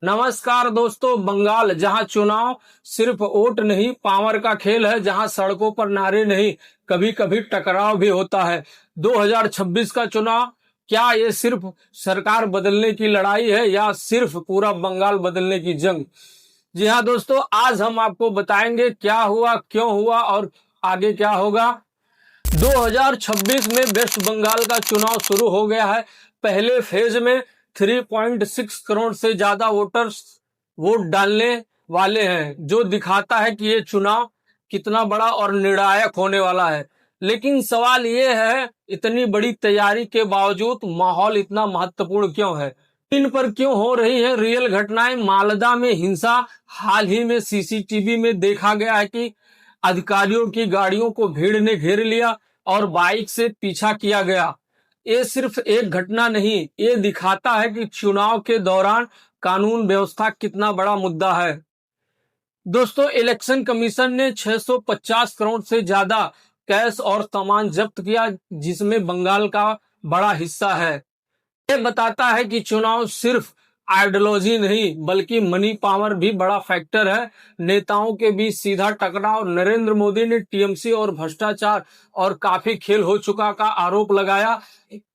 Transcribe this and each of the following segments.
नमस्कार दोस्तों। बंगाल जहां चुनाव सिर्फ वोट नहीं पावर का खेल है, जहां सड़कों पर नारे नहीं कभी कभी टकराव भी होता है। 2026 का चुनाव, क्या ये सिर्फ सरकार बदलने की लड़ाई है या सिर्फ पूरा बंगाल बदलने की जंग? जी हाँ दोस्तों, आज हम आपको बताएंगे क्या हुआ, क्यों हुआ और आगे क्या होगा। 2026 में वेस्ट बंगाल का चुनाव शुरू हो गया है। पहले फेज में 3.6 करोड़ से ज्यादा वोटर्स वोट डालने वाले हैं, जो दिखाता है कि ये चुनाव कितना बड़ा और निर्णायक होने वाला है। लेकिन सवाल ये है, इतनी बड़ी तैयारी के बावजूद माहौल इतना महत्वपूर्ण क्यों है? इन पर क्यों हो रही है रियल घटनाएं? मालदा में हिंसा, हाल ही में सीसीटीवी में देखा गया है कि अधिकारियों की गाड़ियों को भीड़ ने घेर लिया और बाइक से पीछा किया गया। ये सिर्फ एक घटना नहीं, ये दिखाता है कि चुनाव के दौरान कानून व्यवस्था कितना बड़ा मुद्दा है। दोस्तों, इलेक्शन कमीशन ने 650 करोड़ से ज्यादा कैश और सामान जब्त किया, जिसमें बंगाल का बड़ा हिस्सा है। ये बताता है कि चुनाव सिर्फ आइडियोलॉजी नहीं बल्कि मनी पावर भी बड़ा फैक्टर है। नेताओं के बीच सीधा टकराव, नरेंद्र मोदी ने टीएमसी और भ्रष्टाचार और काफी खेल हो चुका का आरोप लगाया।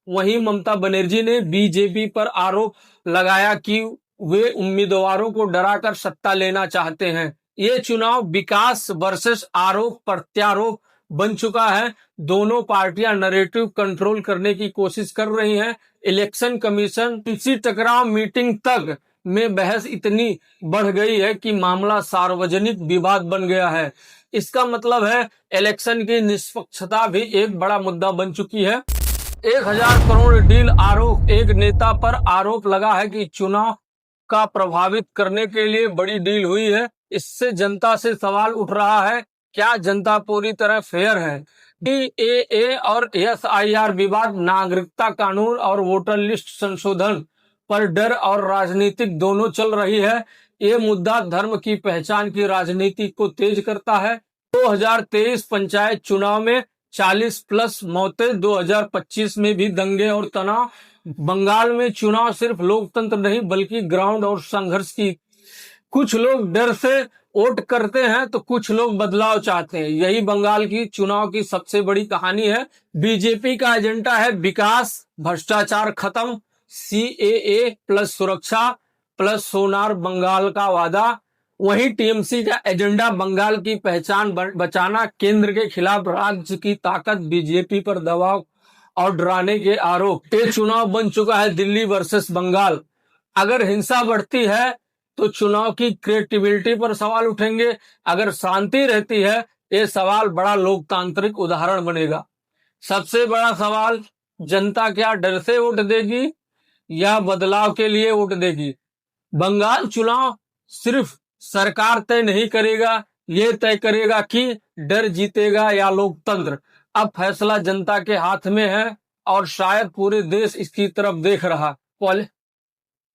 वहीं ममता बनर्जी ने बीजेपी पर आरोप लगाया कि वे उम्मीदवारों को डराकर सत्ता लेना चाहते हैं। ये चुनाव विकास वर्सेस आरोप प्रत्यारोप बन चुका है। दोनों पार्टियां नैरेटिव कंट्रोल करने की कोशिश कर रही हैं। इलेक्शन कमीशन इसी टकराव मीटिंग तक में बहस इतनी बढ़ गई है कि मामला सार्वजनिक विवाद बन गया है। इसका मतलब है इलेक्शन की निष्पक्षता भी एक बड़ा मुद्दा बन चुकी है। 1,000 करोड़ डील आरोप, एक नेता पर आरोप लगा है कि चुनाव का प्रभावित करने के लिए बड़ी डील हुई है। इससे जनता से सवाल उठ रहा है, क्या जनता पूरी तरह फेयर है? डीएए और एसआईआर विवाद, नागरिकता कानून और वोटर लिस्ट संशोधन पर डर और राजनीतिक दोनों चल रही है। ये मुद्दा धर्म की पहचान की राजनीति को तेज करता है। 2023 पंचायत चुनाव में 40 प्लस मौतें, 2025 में भी दंगे और तनाव। बंगाल में चुनाव सिर्फ लोकतंत्र नहीं बल्कि ग्राउंड और संघर्ष की। कुछ लोग डर से वोट करते हैं तो कुछ लोग बदलाव चाहते हैं। यही बंगाल की चुनाव की सबसे बड़ी कहानी है। बीजेपी का एजेंडा है विकास, भ्रष्टाचार खत्म, सीएए प्लस सुरक्षा प्लस सोनार बंगाल का वादा। वहीं टीएमसी का एजेंडा बंगाल की पहचान बचाना, केंद्र के खिलाफ राज्य की ताकत, बीजेपी पर दबाव और डराने के आरोप। ये चुनाव बन चुका है दिल्ली वर्सेस बंगाल। अगर हिंसा बढ़ती है तो चुनाव की क्रेडिबिलिटी पर सवाल उठेंगे। अगर शांति रहती है, ये सवाल बड़ा लोकतांत्रिक उदाहरण बनेगा। सबसे बड़ा सवाल, जनता क्या डर से वोट देगी या बदलाव के लिए वोट देगी? बंगाल चुनाव सिर्फ सरकार तय नहीं करेगा, ये तय करेगा कि डर जीतेगा या लोकतंत्र। अब फैसला जनता के हाथ में है और शायद पूरे देश इसकी तरफ देख रहा।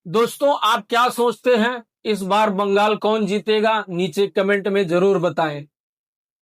दोस्तों, आप क्या सोचते हैं? इस बार बंगाल कौन जीतेगा? नीचे कमेंट में जरूर बताएं।